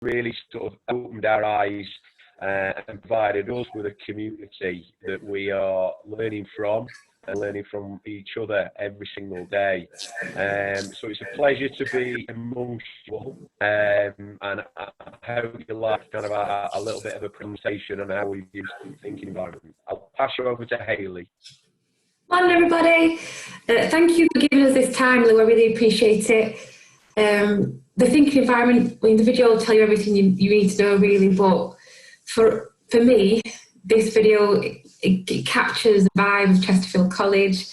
really sort of opened our eyes and provided us with a community that we are learning from and learning from each other every single day. So it's a pleasure to be amongst you all, and I hope you like kind of a little bit of a presentation on how we use the thinking environment. I'll pass you over to Hayley. Morning, everybody. Thank you for giving us this time, Lou. I really appreciate it. The thinking environment, in the video will tell you everything you need to know, really, but for me, this video, it captures the vibe of Chesterfield College.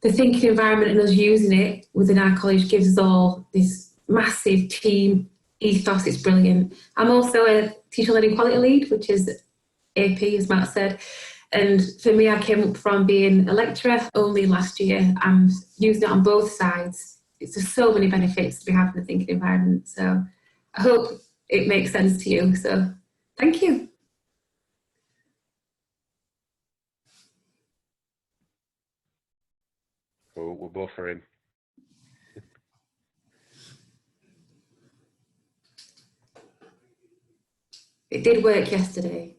The thinking environment and us using it within our college gives us all this massive team ethos. It's brilliant. I'm also a teacher learning quality lead, which is AP, as Matt said. And for me, I came up from being a lecturer only last year. I'm using it on both sides. It's just so many benefits to be having the thinking environment. So I hope it makes sense to you. So thank you. Oh, we're buffering. It did work yesterday.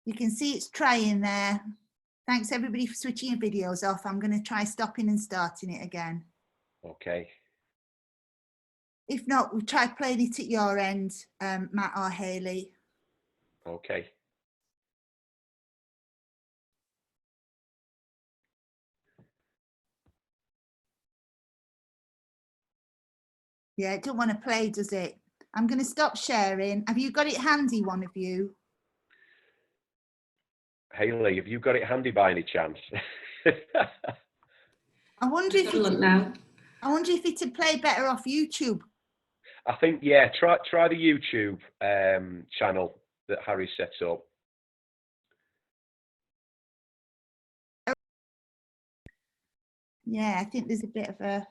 You can see it's trying there. Thanks everybody for switching your videos off. I'm going to try stopping and starting it again. Okay. If not, we'll try playing it at your end, Matt or Hayley. Okay. Yeah, it don't want to play, does it? I'm going to stop sharing. Have you got it handy, one of you? Hayley, have you got it handy by any chance? I wonder if it'd play better off YouTube. I think, yeah, try the YouTube channel that Harry set up. Yeah, I think there's a bit of a...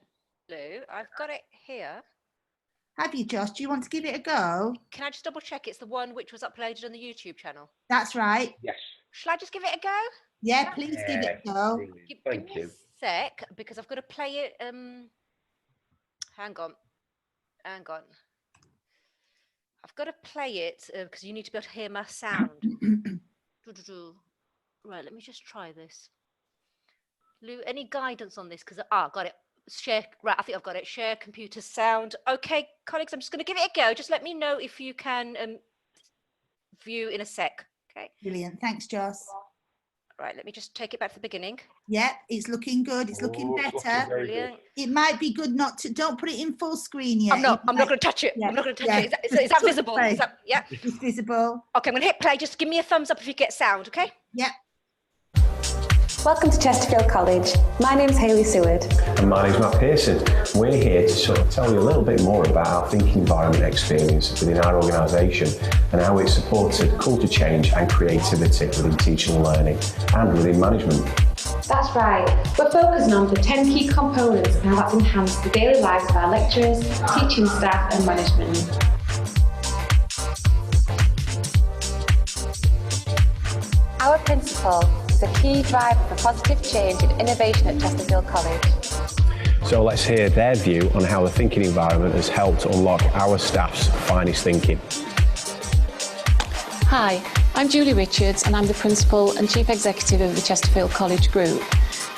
Lou, I've got it here. Have you, Josh? Do you want to give it a go? Can I just double check it's the one which was uploaded on the YouTube channel? That's right. Yes. Shall I just give it a go? Yeah, please give it a go. Thank you. Give me a sec, because I've got to play it. Hang on. I've got to play it because you need to be able to hear my sound. Right, let me just try this. Lou, any guidance on this? Because got it. Share. Right, I think I've got it. Share computer sound. Okay, colleagues, I'm just going to give it a go. Just let me know if you can view in a sec. Okay. Brilliant. Thanks, Joss. Right, let me just take it back to the beginning. Yeah, it's looking good. It's looking better. Brilliant. It might be good not to, don't put it in full screen yet. I'm not going to touch it. Yeah. I'm not going to touch it. Is that visible? Is that, yeah. It's visible. Okay, I'm going to hit play. Just give me a thumbs up if you get sound, okay? Yeah. Welcome to Chesterfield College. My name's Hayley Seward. And my name's Matt Pearson. We're here to sort of tell you a little bit more about our thinking environment experience within our organisation and how it supported culture change and creativity within teaching and learning and within management. That's right. We're focusing on the 10 key components and how that's enhanced the daily lives of our lecturers, teaching staff and management. Our principal is a key driver for positive change and innovation at Chesterfield College. So let's hear their view on how the thinking environment has helped unlock our staff's finest thinking. Hi, I'm Julie Richards and I'm the Principal and Chief Executive of the Chesterfield College Group.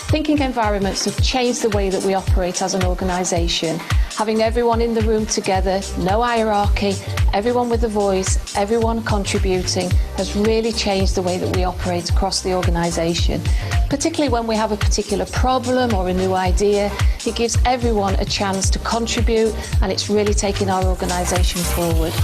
Thinking environments have changed the way that we operate as an organisation, Having everyone in the room together, no hierarchy, everyone with a voice, everyone contributing, has really changed the way that we operate across the organisation. Particularly when we have a particular problem or a new idea, it gives everyone a chance to contribute, and it's really taking our organisation forward.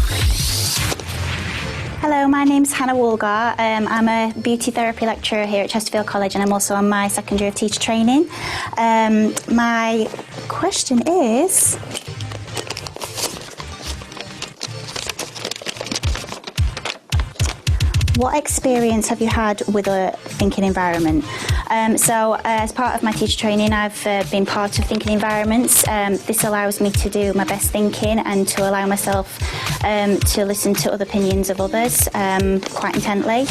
Hello, my name's Hannah Woolgar. I'm a beauty therapy lecturer here at Chesterfield College, and I'm also on my second year of teacher training. My question is, what experience have you had with a thinking environment? So as part of my teacher training, I've been part of thinking environments. This allows me to do my best thinking and to allow myself to listen to other opinions of others quite intently.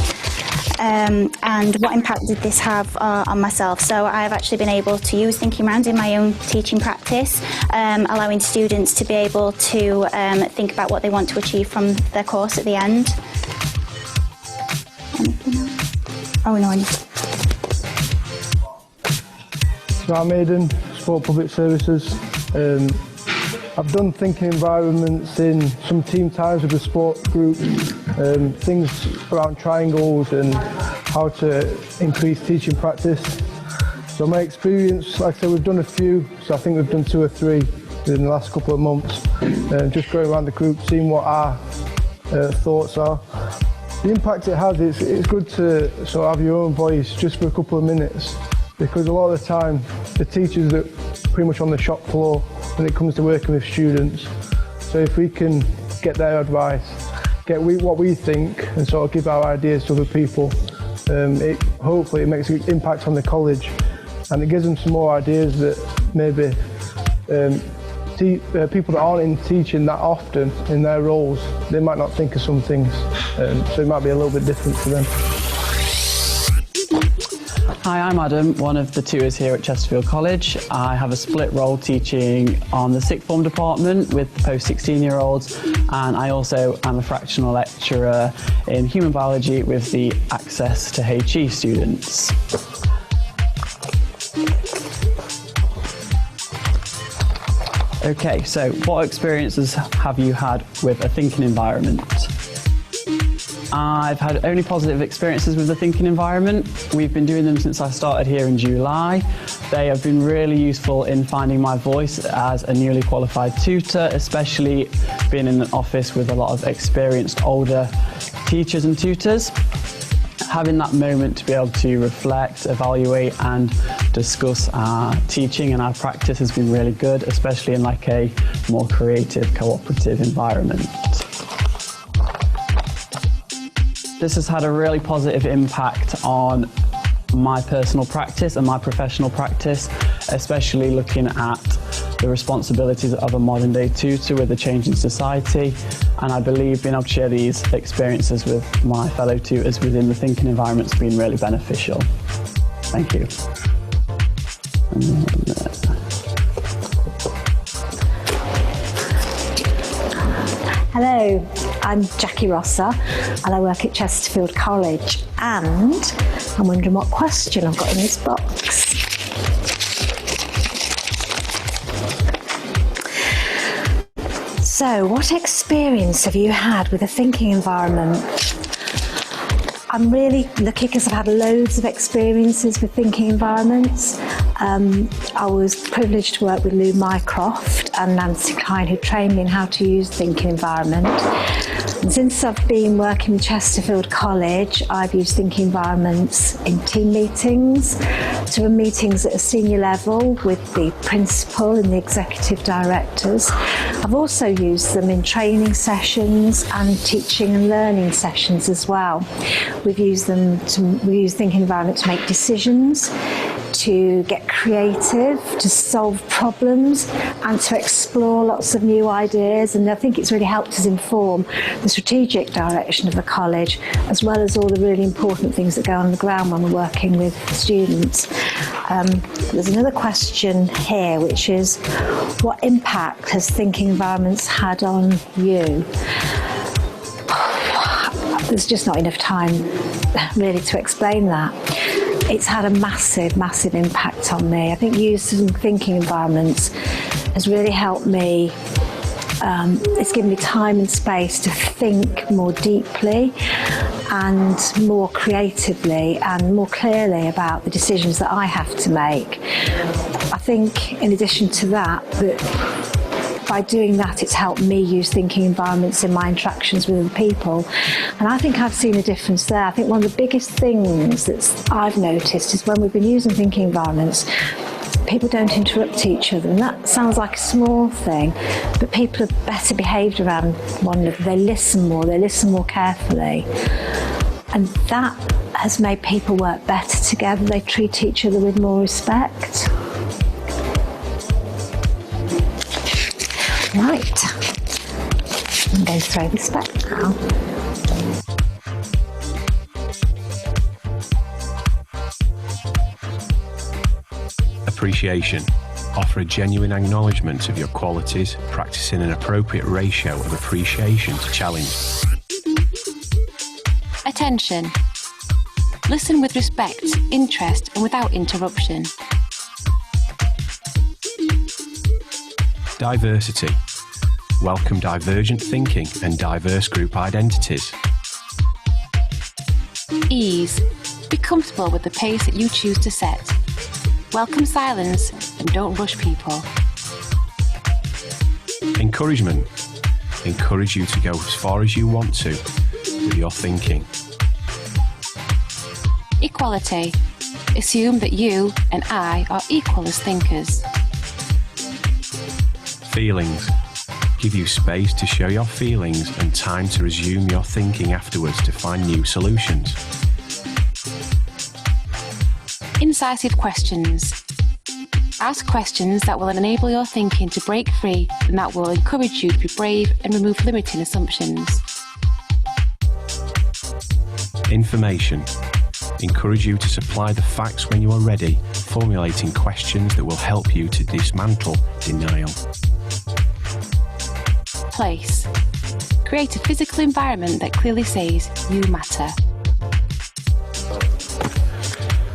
And what impact did this have on myself? So I've actually been able to use thinking rounds in my own teaching practice, allowing students to be able to think about what they want to achieve from their course at the end. Oh no, So I'm Aidan, Sport Public Services. I've done thinking environments in some team times with the sport group, things around triangles and how to increase teaching practice. So my experience, like I said, we've done a few, so I think we've done 2 or 3 in the last couple of months. Just going around the group, seeing what our thoughts are. The impact it has, it's good to sort of have your own voice just for a couple of minutes, because a lot of the time the teachers are pretty much on the shop floor when it comes to working with students. So if we can get their advice, get what we think and sort of give our ideas to other people, hopefully it makes an impact on the college, and it gives them some more ideas that maybe people that aren't in teaching that often in their roles, they might not think of some things, so it might be a little bit different for them. Hi, I'm Adam, one of the tutors here at Chesterfield College. I have a split role teaching on the sixth form department with the post-16-year-olds, and I also am a fractional lecturer in human biology with the access to HE students. Okay, so what experiences have you had with a thinking environment? I've had only positive experiences with the thinking environment. We've been doing them since I started here in July. They have been really useful in finding my voice as a newly qualified tutor, especially being in an office with a lot of experienced older teachers and tutors. Having that moment to be able to reflect, evaluate and discuss our teaching and our practice has been really good, especially in like a more creative, cooperative environment. This has had a really positive impact on my personal practice and my professional practice, especially looking at the responsibilities of a modern day tutor with the changing society. And I believe being able to share these experiences with my fellow tutors within the thinking environment has been really beneficial. Thank you. Hello, I'm Jackie Rosser and I work at Chesterfield College, and I'm wondering what question I've got in this box. So, what experience have you had with a thinking environment? I'm really lucky because I've had loads of experiences with thinking environments. I was privileged to work with Lou Mycroft and Nancy Klein, who trained me in how to use thinking environment. And since I've been working with Chesterfield College, I've used thinking environments in team meetings, to meetings at a senior level with the principal and the executive directors. I've also used them in training sessions and teaching and learning sessions as well. We use thinking environment to make decisions, to get creative, to solve problems and to explore lots of new ideas, and I think it's really helped us inform the strategic direction of the college, as well as all the really important things that go on the ground when we're working with students. There's another question here, which is, what impact has thinking environments had on you? There's just not enough time really to explain that. it's had a massive, massive impact on me. I think using thinking environments has really helped me. It's given me time and space to think more deeply and more creatively and more clearly about the decisions that I have to make. I think in addition to that, by doing that, it's helped me use thinking environments in my interactions with other people. And I think I've seen a difference there. I think one of the biggest things that I've noticed is when we've been using thinking environments, people don't interrupt each other. And that sounds like a small thing, but people are better behaved around one another. They listen more carefully. And that has made people work better together. They treat each other with more respect. Right, I'm going to throw this back now. Appreciation. Offer a genuine acknowledgement of your qualities, practicing an appropriate ratio of appreciation to challenge. Attention. Listen with respect, interest, and without interruption. Diversity. Welcome divergent thinking and diverse group identities. Ease. Be comfortable with the pace that you choose to set. Welcome silence and don't rush people. Encouragement. Encourage you to go as far as you want to with your thinking. Equality. Assume that you and I are equal as thinkers. Feelings. Give you space to show your feelings and time to resume your thinking afterwards to find new solutions. Incisive questions. Ask questions that will enable your thinking to break free and that will encourage you to be brave and remove limiting assumptions. Information. Encourage you to supply the facts when you are ready, formulating questions that will help you to dismantle denial. Place. Create a physical environment that clearly says you matter.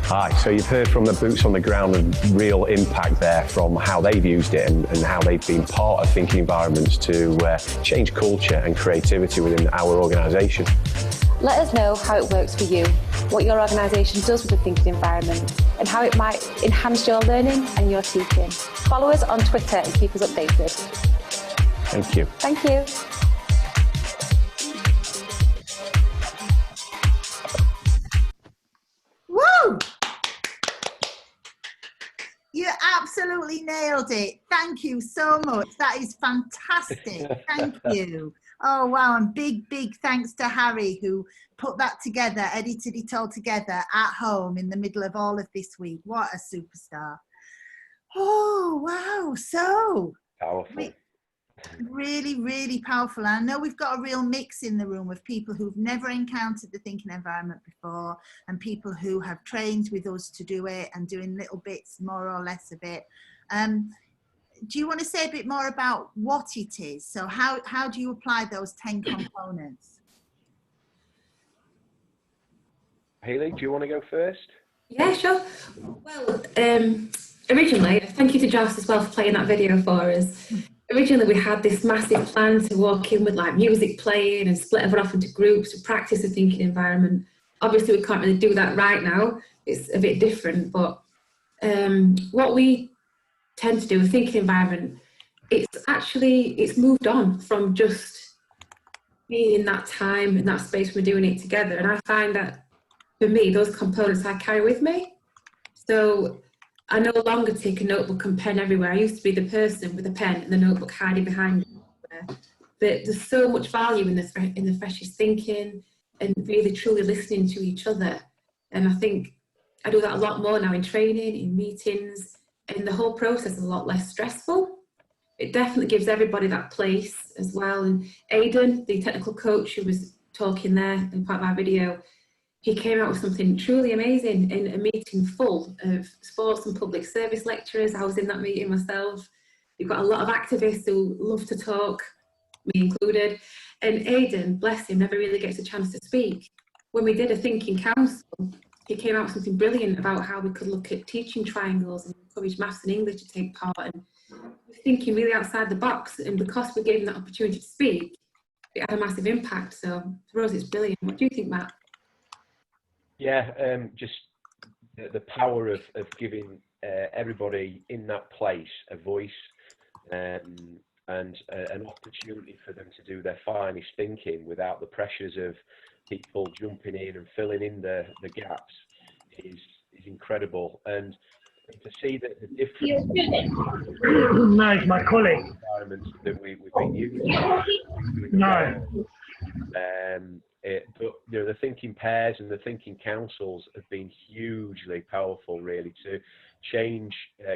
Hi, so you've heard from the boots on the ground and real impact there from how they've used it and how they've been part of thinking environments to change culture and creativity within our organisation. Let us know how it works for you, what your organisation does with the thinking environment, and how it might enhance your learning and your teaching. Follow us on Twitter and keep us updated. Thank you. Thank you. Woo! You absolutely nailed it. Thank you so much. That is fantastic. Thank you. Oh, wow. And big thanks to Harry, who put that together, edited it all together at home in the middle of all of this week. What a superstar. Oh, wow. So Powerful. Really powerful. I know we've got a real mix in the room of people who've never encountered the thinking environment before and people who have trained with us to do it and doing little bits more or less of it. Do you want to say a bit more about what it is? So how do you apply those 10 components? Hayley, do you want to go first? Yeah, sure. Well, originally, thank you to Joss as well for playing that video for us. Originally, we had this massive plan to walk in with like music playing and split everyone off into groups to practice the thinking environment. Obviously, we can't really do that right now. It's a bit different, but what we tend to do with thinking environment, it's moved on from just being in that time and that space when we're doing it together. And I find that for me, those components I carry with me. So I no longer take a notebook and pen everywhere. I used to be the person with a pen and the notebook hiding behind me. But there's so much value in the freshest thinking and really truly listening to each other. And I think I do that a lot more now in training, in meetings, and the whole process is a lot less stressful. It definitely gives everybody that place as well. And Aidan, the technical coach who was talking there in part of our video, he came out with something truly amazing in a meeting full of sports and public service lecturers. I was in that meeting myself. You've got a lot of activists who love to talk, me included. And Aidan, bless him, never really gets a chance to speak. When we did a thinking council, he came out with something brilliant about how we could look at teaching triangles and encourage maths and English to take part, and thinking really outside the box. And because we gave him that opportunity to speak, it had a massive impact. So for us, it's brilliant. What do you think, Matt? Yeah, just the power of giving everybody in that place a voice, and an opportunity for them to do their finest thinking without the pressures of people jumping in and filling in the gaps is incredible. And to see that the difference nice, my colleague. environments that we've been using. No. But you know, the thinking pairs and the thinking councils have been hugely powerful, really, to change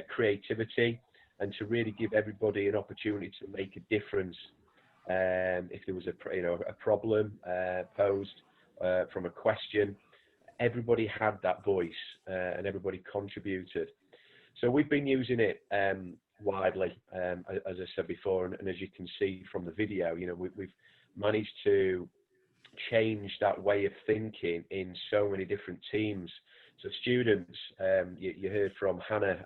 creativity and to really give everybody an opportunity to make a difference. If there was a problem posed from a question, everybody had that voice and everybody contributed. So we've been using it widely, as I said before, and as you can see from the video, you know, we've managed to change that way of thinking in so many different teams. So students, you heard from Hannah,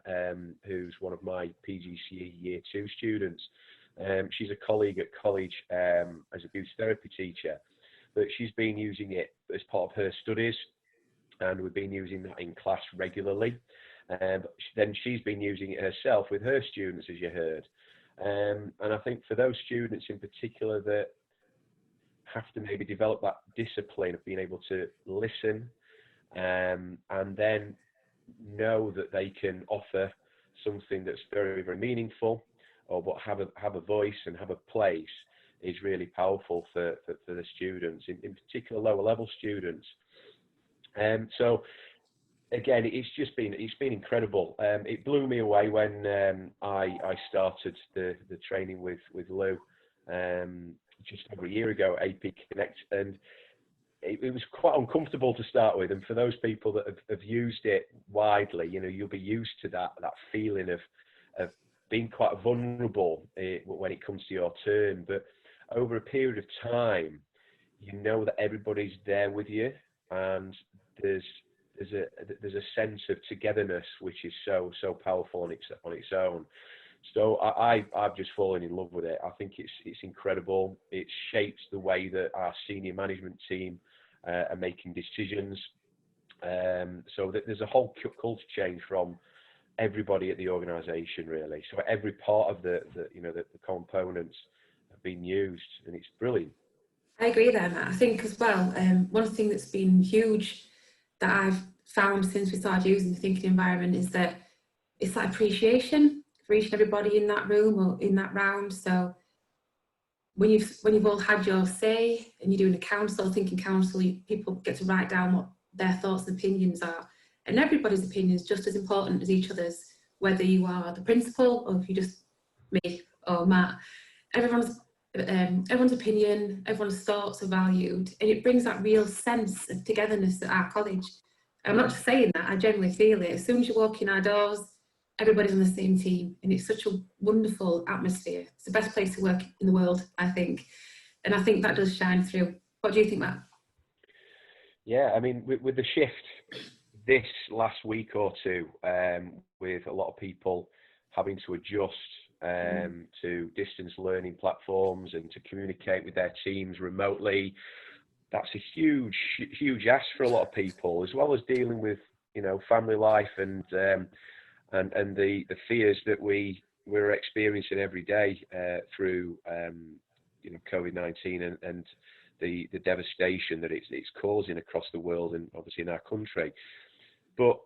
who's one of my PGCE Year 2 students. She's a colleague at college as a beauty therapy teacher, but she's been using it as part of her studies, and we've been using that in class regularly. Then she's been using it herself with her students, as you heard. And I think for those students in particular that have to maybe develop that discipline of being able to listen, and then know that they can offer something that's very, very meaningful, or but have a voice and have a place, is really powerful for the students, in particular lower level students. So again, it's been incredible. It blew me away when I started the training with Lou just over a year ago at AP Connect, and it was quite uncomfortable to start with. And for those people that have used it widely, you know, you'll be used to that feeling of being quite vulnerable when it comes to your turn. But over a period of time, you know that everybody's there with you, and there's a sense of togetherness which is so powerful on its own. So I've just fallen in love with it. I think it's incredible. It shapes the way that our senior management team are making decisions. So that there's a whole culture change from everybody at the organisation, really. So every part of the components have been used, and it's brilliant. I agree there, Matt. I think as well, one thing that's been huge that I've found since we started using the thinking environment is that it's that appreciation for each and everybody in that room or in that round. So when you've all had your say and you're doing a thinking council, people get to write down what their thoughts and opinions are, and everybody's opinion is just as important as each other's, whether you are the principal or if you just me or Matt. Everyone's opinion, everyone's thoughts are valued, and it brings that real sense of togetherness at our college. I'm not just saying that, I genuinely feel it. As soon as you walk in our doors, everybody's on the same team, and it's such a wonderful atmosphere. It's the best place to work in the world, I think, and I think that does shine through. What do you think, Matt? Yeah, I mean, with the shift this last week or two, with a lot of people having to adjust to distance learning platforms and to communicate with their teams remotely, that's a huge ask for a lot of people, as well as dealing with, you know, family life and the fears that we're experiencing every day through you know, COVID-19 and the devastation that it's causing across the world and obviously in our country. But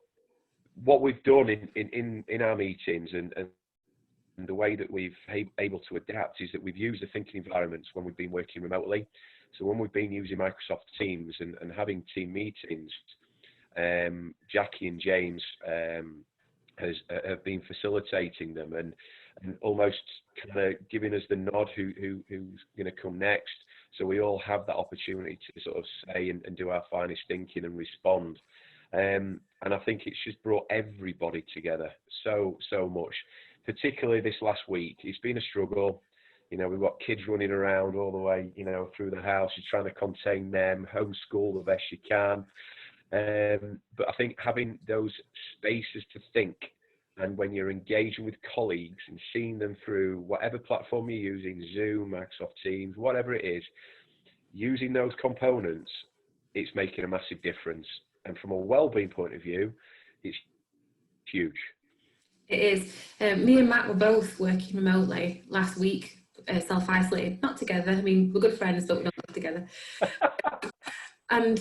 what we've done in our meetings and the way that we've able to adapt is that we've used the thinking environments when we've been working remotely. So when we've been using Microsoft Teams and having team meetings, Jackie and James have been facilitating them and almost kind of giving us the nod who's going to come next. So we all have that opportunity to sort of say and do our finest thinking and respond. And I think it's just brought everybody together so much, particularly this last week. It's been a struggle. You know, we've got kids running around all the way, you know, through the house. You're trying to contain them, homeschool the best you can. But I think having those spaces to think, and when you're engaging with colleagues and seeing them through whatever platform you're using, Zoom, Microsoft Teams, whatever it is, using those components, it's making a massive difference. And from a well-being point of view, it's huge. It is. Me and Matt were both working remotely last week, self-isolated, not together. I mean, we're good friends, but we're not together. And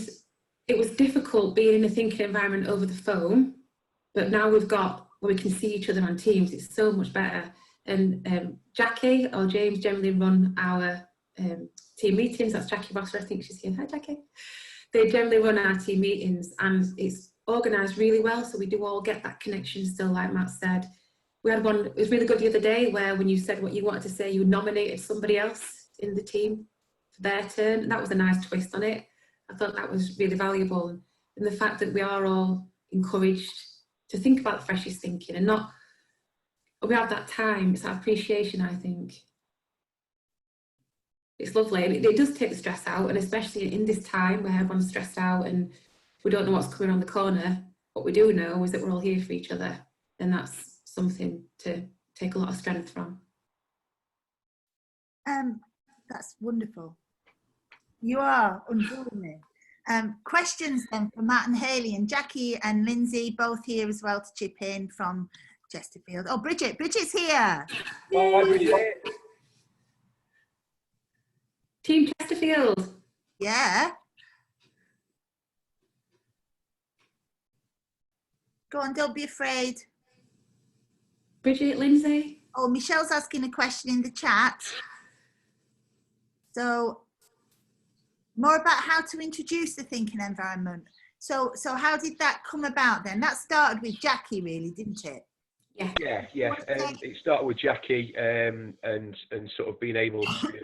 it was difficult being in a thinking environment over the phone, but now we've got where we can see each other on Teams. It's so much better. And Jackie or James generally run our team meetings. That's Jackie Rosser, I think she's here. Hi, Jackie. They generally run our team meetings, and it's organised really well, so we do all get that connection still, like Matt said. We had one, it was really good the other day, where when you said what you wanted to say, you nominated somebody else in the team for their turn, and that was a nice twist on it. I thought that was really valuable, and the fact that we are all encouraged to think about the freshest thinking, and not, we have that time, it's that appreciation, I think. It's lovely, and it does take the stress out, and especially in this time where everyone's stressed out and we don't know what's coming around the corner. What we do know is that we're all here for each other, and that's something to take a lot of strength from. That's wonderful. You are undoing it. Questions then for Matt and Hayley, and Jackie and Lindsay both here as well to chip in from Chesterfield. Oh, Bridget's here. Oh, Bridget. Team Chesterfield. Yeah. Go on, don't be afraid. Bridget, Lindsay. Oh, Michelle's asking a question in the chat. So, more about how to introduce the thinking environment. So how did that come about then? That started with Jackie, really, didn't it? Yeah. It started with Jackie and sort of being able to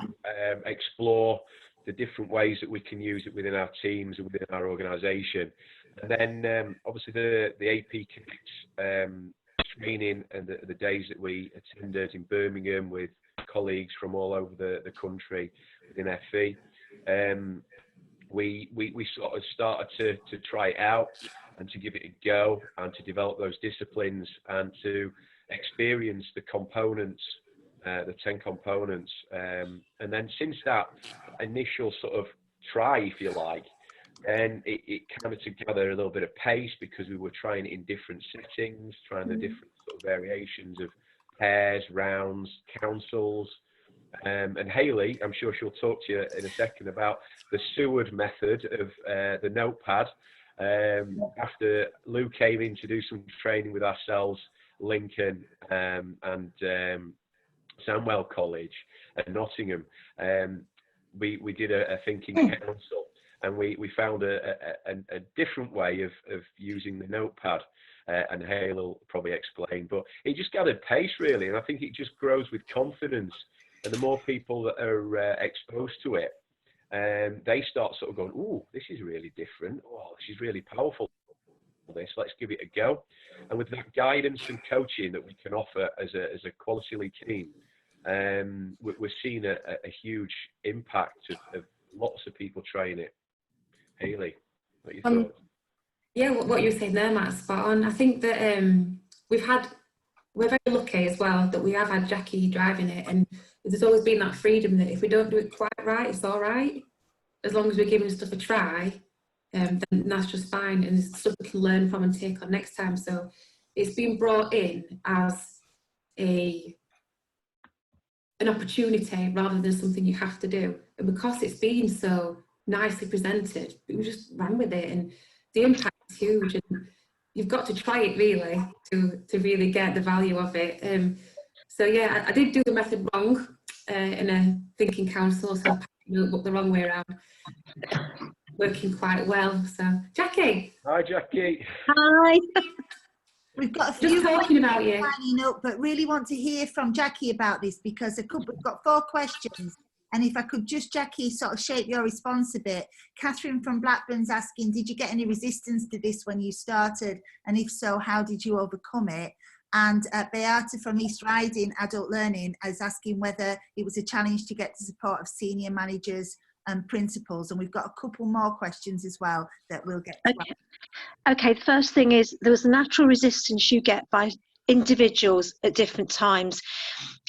explore the different ways that we can use it within our teams and within our organisation. And then obviously the AP Connect training and the days that we attended in Birmingham with colleagues from all over the country within FE, we sort of started to try it out and to give it a go and to develop those disciplines and to experience the components, the 10 components. And then since that initial sort of try, if you like, and it kind of to gather a little bit of pace because we were trying it in different settings, trying the different sort of variations of pairs, rounds, councils. And Hayley, I'm sure she'll talk to you in a second about the Seward method of the notepad. After Lou came in to do some training with ourselves, Lincoln and Sandwell College at Nottingham, we did a thinking council, and we found a different way of using the notepad, and Hayley will probably explain, but it just gathered pace really, and I think it just grows with confidence, and the more people that are exposed to it, they start sort of going, oh, this is really different, oh, this is really powerful, let's give it a go. And with that guidance and coaching that we can offer as a quality lead team, we're seeing a huge impact of lots of people trying it. Hayley, what are your thoughts? Yeah, what you were saying there, Matt, spot on. I think that we're very lucky as well that we have had Jackie driving it, and there's always been that freedom that if we don't do it quite right, it's all right. As long as we're giving stuff a try, then that's just fine, and it's stuff we can learn from and take on next time. So it's been brought in as an opportunity rather than something you have to do. And because it's been so nicely presented, we just ran with it, and the impact is huge, and you've got to try it really to really get the value of it. So yeah, I did do the method wrong in a thinking council, so I looked the wrong way around. Working quite well. So Jackie. Hi Jackie. Hi. We've got a few just talking about you, but really want to hear from Jackie about this, because we've got 4 questions. And if I could just, Jackie, sort of shape your response a bit. Catherine from Blackburn's asking, did you get any resistance to this when you started? And if so, how did you overcome it? And Beata from East Riding Adult Learning is asking whether it was a challenge to get the support of senior managers and principles. And we've got a couple more questions as well that we'll get to. Okay, the first thing is there was the natural resistance you get by individuals at different times.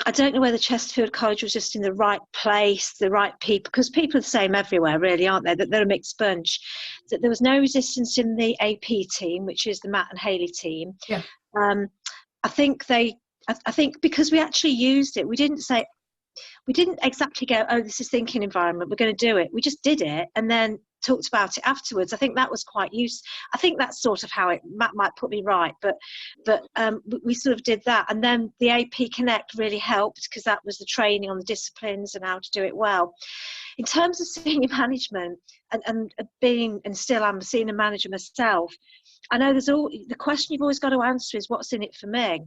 I don't know whether Chesterfield College was just in the right place, the right people, because people are the same everywhere, really, aren't they? That they're a mixed bunch. That there was no resistance in the AP team, which is the Matt and Hayley team. Yeah. I think because we actually used it, we didn't exactly go, oh, this is thinking environment, we're going to do it. We just did it and then talked about it afterwards. I think that was quite useful. I think that's sort of how Matt might put me right, but we sort of did that. And then the AP Connect really helped because that was the training on the disciplines and how to do it well. In terms of senior management and being, and still I'm a senior manager myself, I know the question you've always got to answer is what's in it for me?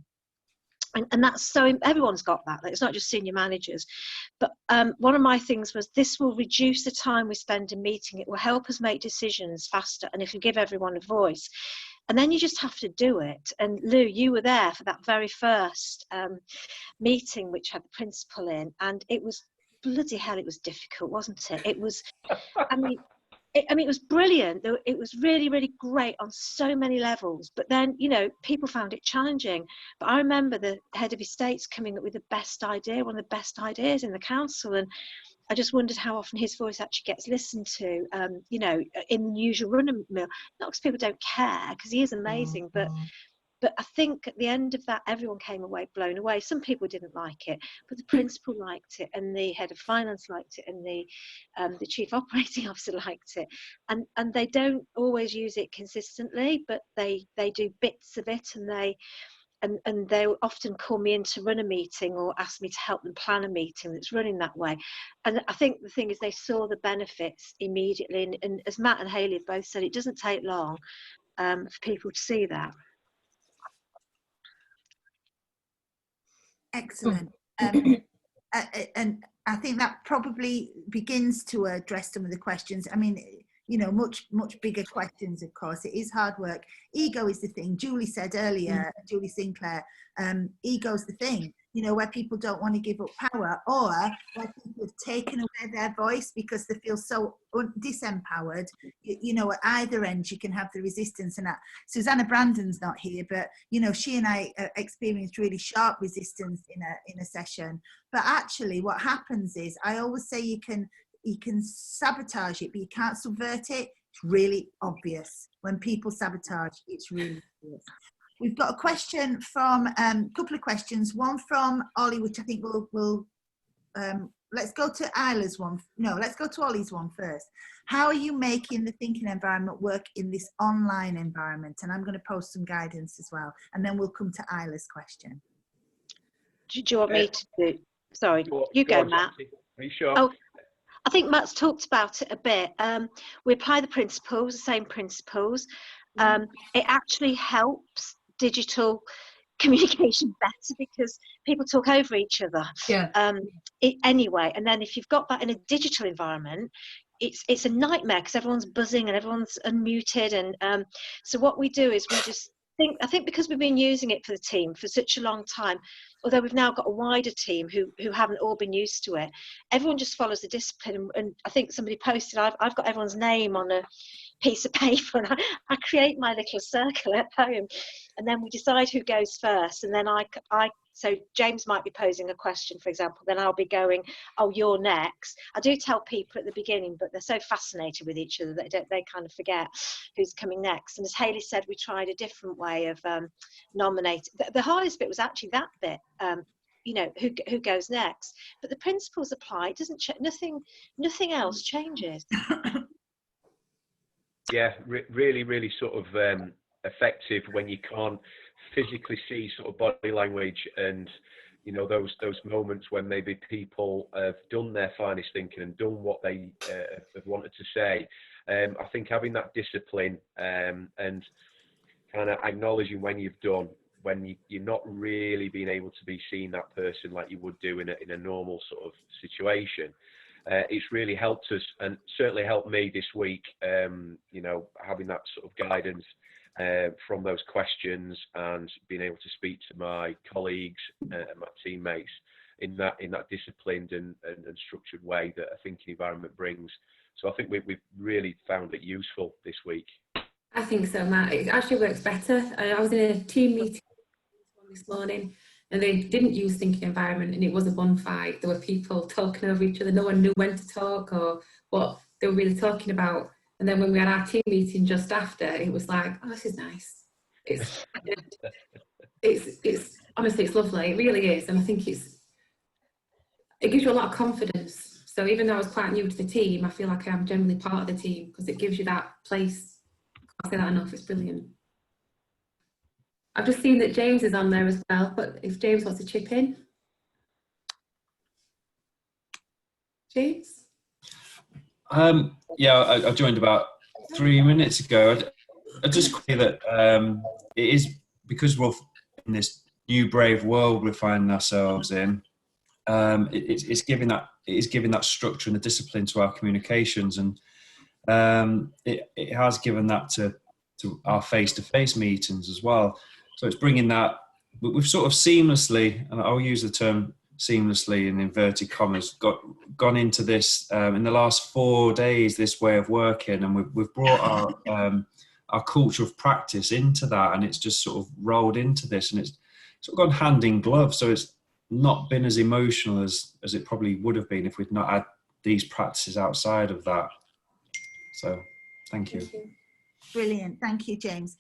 And that's so, everyone's got that. It's not just senior managers. But one of my things was this will reduce the time we spend in meeting. It will help us make decisions faster and it will give everyone a voice. And then you just have to do it. And Lou, you were there for that very first meeting, which had the principal in. And it was, bloody hell, it was difficult, wasn't it? It was, it was brilliant. It was really, really great on so many levels. But then, people found it challenging. But I remember the head of estates coming up with the best idea, one of the best ideas in the council. And I just wondered how often his voice actually gets listened to, in the usual run-of-the-mill. Not because people don't care, because he is amazing, but I think at the end of that, everyone came away blown away. Some people didn't like it, but the principal liked it, and the head of finance liked it, and the chief operating officer liked it. And they don't always use it consistently, but they do bits of it, and they often call me in to run a meeting or ask me to help them plan a meeting that's running that way. And I think the thing is they saw the benefits immediately. And as Matt and Hayley both said, it doesn't take long for people to see that. Excellent. And I think that probably begins to address some of the questions. I mean, much bigger questions, of course. It is hard work. Ego is the thing. Julie said earlier, Julie Sinclair, ego's the thing, where people don't want to give up power, or where people have taken away their voice because they feel so disempowered. At either end, you can have the resistance. And Susanna Brandon's not here, but, she and I experienced really sharp resistance in a session. But actually what happens is, I always say you can sabotage it, but you can't subvert it. It's really obvious. When people sabotage, it's really obvious. We've got a question from, couple of questions. One from Ollie, which I think we'll let's go to Isla's one. No, let's go to Ollie's one first. How are you making the thinking environment work in this online environment? And I'm going to post some guidance as well. And then we'll come to Isla's question. Do you want me to do? Sorry, you go, Matt. Are you sure? Oh, I think Matt's talked about it a bit. We apply the principles, the same principles. It actually helps digital communication better because people talk over each other. Yeah. Anyway, and then if you've got that in a digital environment, it's a nightmare because everyone's buzzing and everyone's unmuted. And so what we do is we just I think because we've been using it for the team for such a long time, although we've now got a wider team who haven't all been used to it, everyone just follows the discipline. And I think somebody posted, I've got everyone's name on a piece of paper, and I create my little circle at home, and then we decide who goes first. And then so James might be posing a question, for example, then I'll be going, oh, you're next. I do tell people at the beginning, but they're so fascinated with each other that they kind of forget who's coming next. And as Hayley said, we tried a different way of nominating. The hardest bit was actually that bit, who goes next. But the principles apply. It doesn't nothing else changes. Yeah, really, really sort of effective when you can't physically see sort of body language and those moments when maybe people have done their finest thinking and done what they have wanted to say. I think having that discipline and kind of acknowledging when you've done, when you're not really being able to be seeing that person like you would do in a normal sort of situation. It's really helped us, and certainly helped me this week, having that sort of guidance from those questions and being able to speak to my colleagues and my teammates in that disciplined and structured way that a thinking environment brings. So I think we've really found it useful this week. I think so, Matt. It actually works better. I was in a team meeting this morning, and they didn't use thinking environment, and it was a bun fight. There were people talking over each other. No one knew when to talk or what they were really talking about. And then when we had our team meeting just after, it was like, oh, this is nice. It's honestly, it's lovely. It really is. And I think it gives you a lot of confidence. So even though I was quite new to the team, I feel like I'm generally part of the team because it gives you that place. I say that enough. It's brilliant. I've just seen that James is on there as well, but if James wants to chip in. James? Yeah, I joined about 3 minutes ago. I just clear that it is because we're in this new brave world we're finding ourselves in. It's giving that structure and the discipline to our communications, and it has given that to our face-to-face meetings as well. So it's bringing that, we've sort of seamlessly, and I'll use the term seamlessly in inverted commas, gone into this in the last 4 days, this way of working, and we've brought our culture of practice into that, and it's just sort of rolled into this, and it's sort of gone hand in glove. So it's not been as emotional as it probably would have been if we'd not had these practices outside of that. So thank you. Brilliant, thank you, James.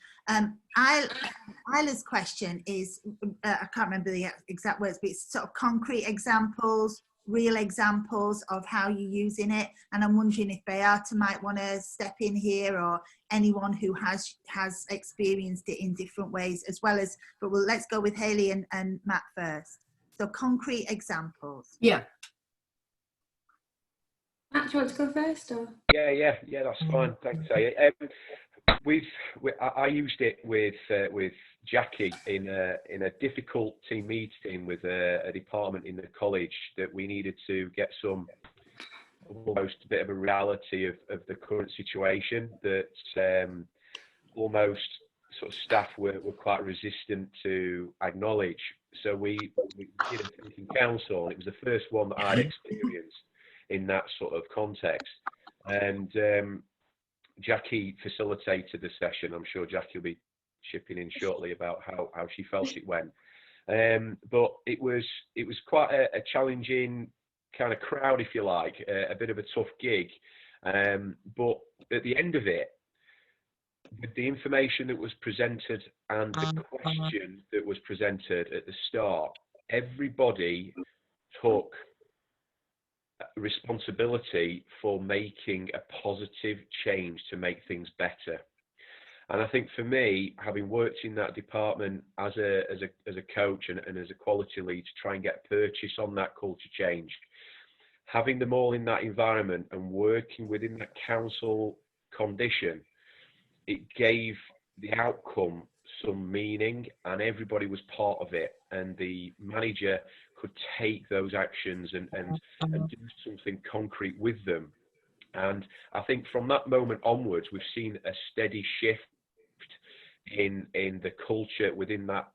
Isla's question is, I can't remember the exact words, but it's sort of concrete examples, real examples of how you're using it. And I'm wondering if Beata might want to step in here, or anyone who has experienced it in different ways as well as, but let's go with Hayley and Matt first. So concrete examples. Yeah. Matt, do you want to go first? Or? Yeah, that's fine. Thanks, Hayley. I used it with Jackie in a difficult team meeting with a department in the college that we needed to get some almost a bit of a reality of the current situation that almost sort of staff were quite resistant to acknowledge. So we did a thinking council, and it was the first one that I'd experienced in that sort of context. And Jackie facilitated the session. I'm sure Jackie will be chipping in shortly about how she felt it went. But it was quite a challenging kind of crowd, if you like, a bit of a tough gig. But at the end of it, with the information that was presented and the question that was presented at the start, everybody took responsibility for making a positive change to make things better. And I think for me, having worked in that department as a coach and as a quality lead to try and get purchase on that culture change, having them all in that environment and working within that council condition, it gave the outcome some meaning, and everybody was part of it, and the manager could take those actions and do something concrete with them. And I think from that moment onwards, we've seen a steady shift in the culture within that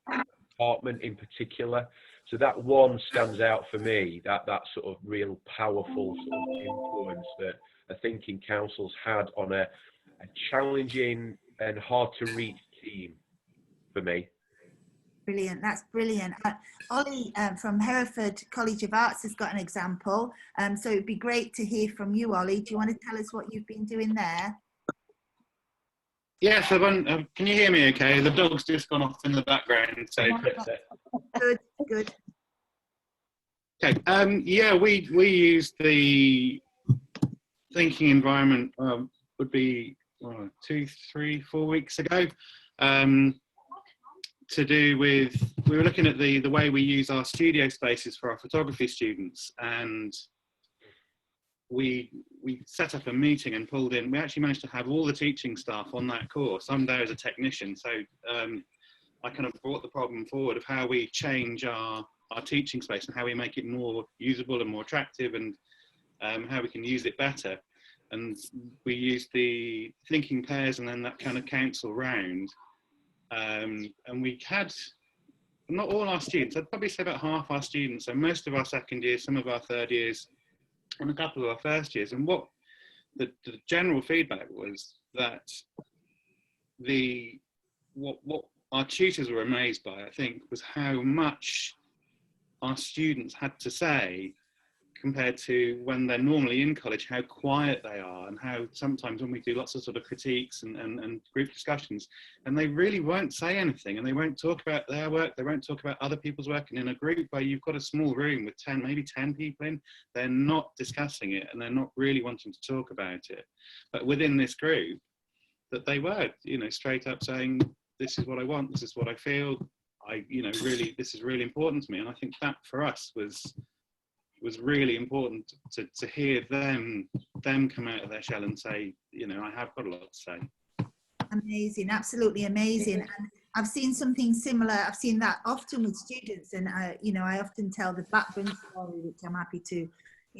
department in particular. So that one stands out for me, that sort of real powerful sort of influence that a thinking council's had on a challenging and hard to reach team for me. Brilliant, that's brilliant. Ollie from Hereford College of Arts has got an example, so it'd be great to hear from you, Ollie. Do you want to tell us what you've been doing there? Yes, can you hear me okay? The dog's just gone off in the background. So. Good. Okay, yeah, we used the thinking environment, would be 2, 3, 4 weeks ago, to do with, we were looking at the way we use our studio spaces for our photography students, and we set up a meeting and pulled in, we actually managed to have all the teaching staff on that course. I'm there as a technician, so I kind of brought the problem forward of how we change our teaching space and how we make it more usable and more attractive, and how we can use it better. And we used the thinking pairs and then that kind of council round. And we had not all our students, I'd probably say about half our students, so most of our second years, some of our third years, and a couple of our first years. And what the general feedback was that what our tutors were amazed by, I think, was how much our students had to say compared to when they're normally in college, how quiet they are, and how sometimes when we do lots of sort of critiques and group discussions, and they really won't say anything, and they won't talk about their work, they won't talk about other people's work. And in a group where you've got a small room with 10, maybe 10 people in, they're not discussing it, and they're not really wanting to talk about it. But within this group, that they were, you know, straight up saying, this is what I want, this is what I feel, really, this is really important to me. And I think that for us was really important to hear them come out of their shell and say, you know, I have got a lot to say. Amazing, absolutely amazing. And I've seen something similar. I've seen that often with students, and I often tell the Blackburn story, which I'm happy to,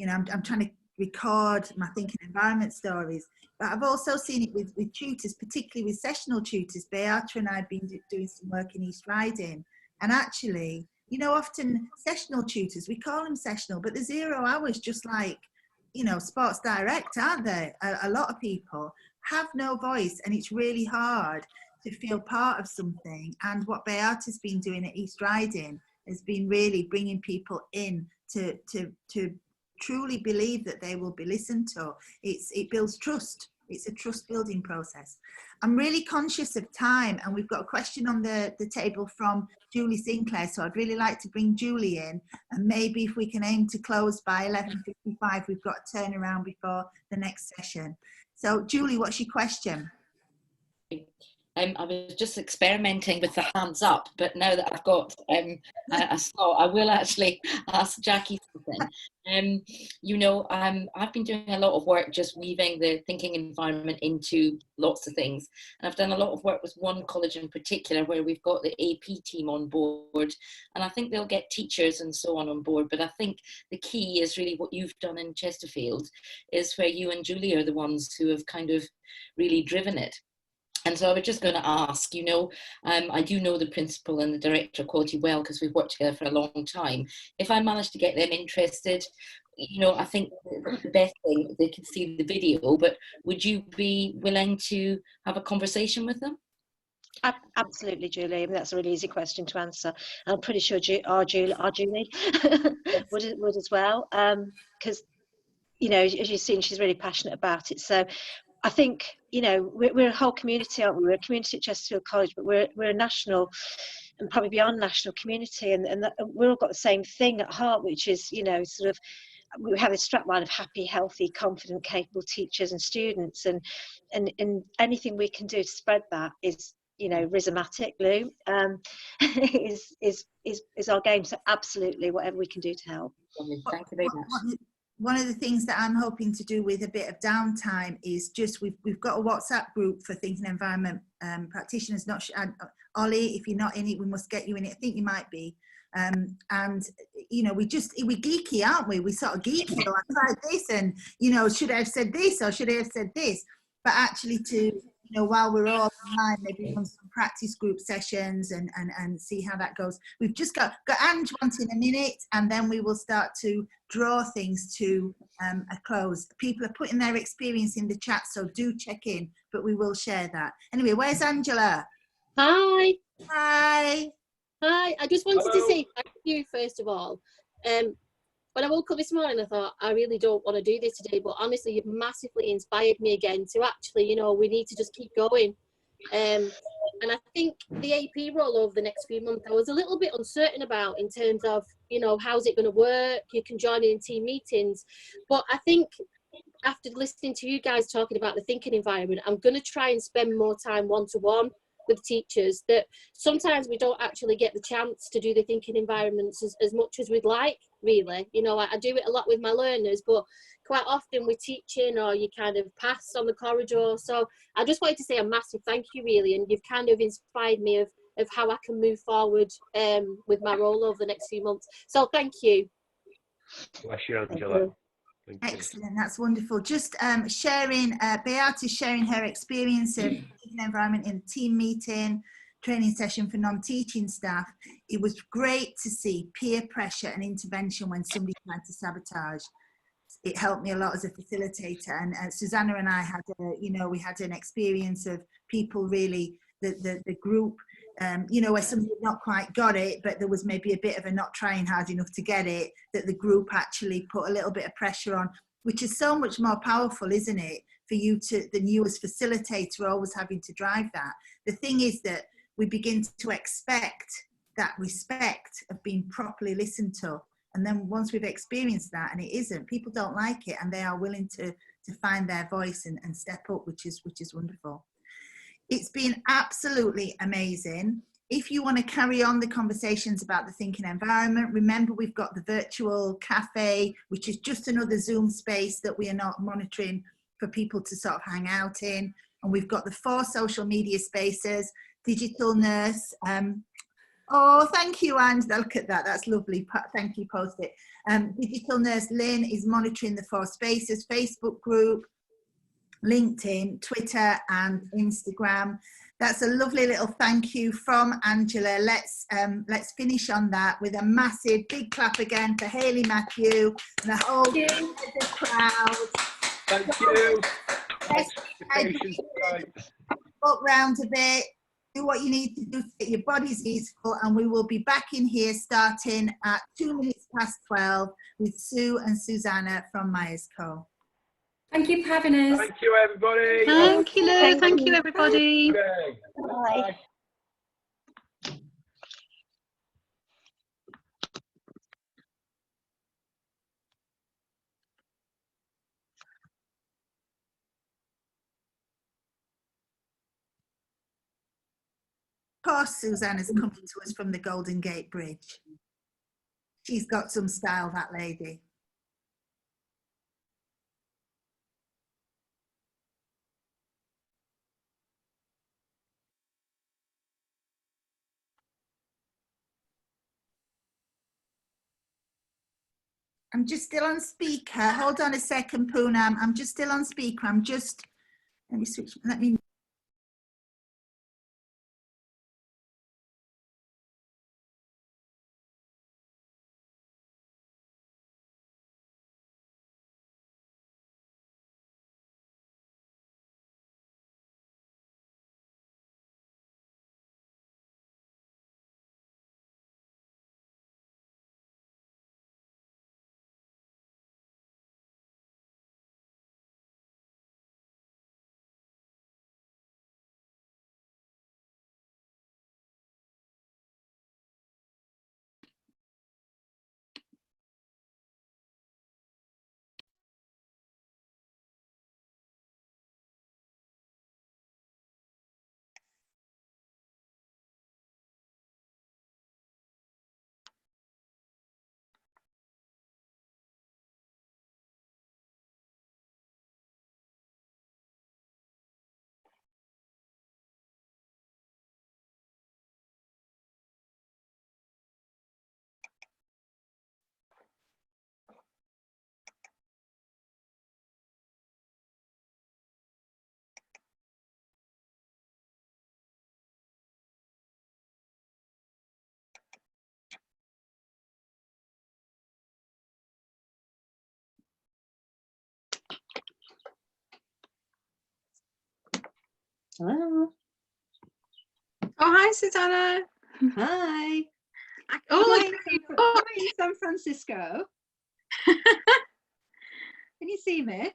I'm trying to record my thinking environment stories. But I've also seen it with tutors, particularly with sessional tutors. Beata and I have been doing some work in East Riding, and actually, often sessional tutors, we call them sessional, but they're 0 hours, just like, sports direct, aren't they? A lot of people have no voice, and it's really hard to feel part of something. And what Beata's been doing at East Riding has been really bringing people in to truly believe that they will be listened to. It builds trust. It's a trust building process. I'm really conscious of time, and we've got a question on the table from Julie Sinclair, so I'd really like to bring Julie in, and maybe if we can aim to close by 11:55, we've got a turnaround before the next session. So Julie, what's your question? I was just experimenting with the hands up, but now that I've got a slot, I will actually ask Jackie something. I've been doing a lot of work just weaving the thinking environment into lots of things. And I've done a lot of work with one college in particular where we've got the AP team on board. And I think they'll get teachers and so on board. But I think the key is really what you've done in Chesterfield, is where you and Julie are the ones who have kind of really driven it. And so I was just going to ask, I do know the principal and the director of quality well because we've worked together for a long time. If I manage to get them interested, I think the best thing, they can see the video, but would you be willing to have a conversation with them? Absolutely, Julie. I mean, that's a really easy question to answer. I'm pretty sure our Julie would as well, because, as you've seen, she's really passionate about it. So I think, we're a whole community, aren't we? We're a community at Chesterfield College, but we're a national and probably beyond national community. And we've all got the same thing at heart, which is, sort of, we have this strapline of happy, healthy, confident, capable teachers and students. And anything we can do to spread that is, rhizomatic, Lou, is our game. So absolutely, whatever we can do to help. Thank you very much. One of the things that I'm hoping to do with a bit of downtime is just, we've got a WhatsApp group for thinking environment practitioners. Ollie, if you're not in it, we must get you in it. I think you might be. And we're geeky, aren't we? We sort of geeky. I tried this, and should I have said this or should I have said this? But actually, to while we're all online, maybe run some practice group sessions and see how that goes. We've just got Ange wanting a minute, and then we will start to draw things to a close. People are putting their experience in the chat, so do check in, but we will share that. Anyway, where's Angela? Hi. Hi. Hi. I just wanted to say thank you, first of all. When I woke up this morning, I thought, I really don't want to do this today, but honestly, you've massively inspired me again to actually, we need to just keep going. And I think the AP role over the next few months, I was a little bit uncertain about in terms of, how's it going to work? You can join in team meetings. But I think after listening to you guys talking about the thinking environment, I'm going to try and spend more time one-to-one with teachers, that sometimes we don't actually get the chance to do the thinking environments as much as we'd like, really. I do it a lot with my learners, but quite often we're teaching or you kind of pass on the corridor. So I just wanted to say a massive thank you, really, and you've kind of inspired me of how I can move forward with my role over the next few months. So thank you. Bless you, Angela. Excellent, that's wonderful. Just sharing, Beata's sharing her experience of thinking environment in a team meeting. training session for non-teaching staff, it was great to see peer pressure and intervention when somebody tried to sabotage. It helped me a lot as a facilitator, and Susanna and I had we had an experience of people really, the group, where somebody had not quite got it, but there was maybe a bit of a not trying hard enough to get it, that the group actually put a little bit of pressure on, which is so much more powerful, isn't it, for you than you as facilitator always having to drive that. The thing is that we begin to expect that respect of being properly listened to. And then once we've experienced that and it isn't, people don't like it, and they are willing to find their voice and step up, which is wonderful. It's been absolutely amazing. If you want to carry on the conversations about the thinking environment, remember we've got the virtual cafe, which is just another Zoom space that we are not monitoring for people to sort of hang out in. And we've got the 4 social media spaces, Digital Nurse. Oh, thank you, Ange. Look at that. That's lovely. Thank you, Post-it. Digital Nurse Lynn is monitoring the 4 spaces, Facebook group, LinkedIn, Twitter, and Instagram. That's a lovely little thank you from Angela. Let's finish on that with a massive big clap again for Hayley, Matthew, and the whole crowd. Thank you. Walk round a bit. Do what you need to do to get your bodies easeful, and we will be back in here starting at 12 with Sue and Susanna from Myers Co. Thank you for having us. Thank you, everybody. Thank you, Lou. Thank you, everybody. Bye. Of course, Susanna's coming to us from the Golden Gate Bridge. She's got some style, that lady. I'm just still on speaker. Hold on a second, Poonam. I'm just still on speaker. Let me switch. Hello. Oh, hi, Susanna. Hi. Am I in San Francisco? Can you see me?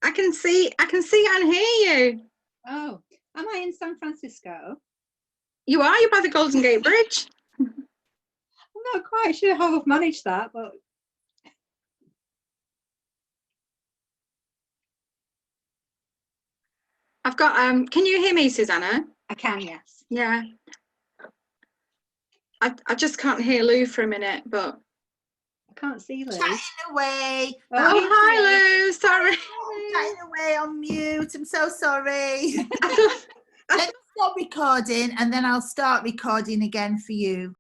I can see and hear you. Oh, am I in San Francisco? You are. You're by the Golden Gate Bridge. I'm not quite sure how I've managed that, but I've got, can you hear me, Susanna? I can, yes. Yeah. I just can't hear Lou for a minute, but I can't see Lou. Chatting away. Oh, hi, Lou. Sorry. Chatting away on mute. I'm so sorry. Let's stop recording, and then I'll start recording again for you.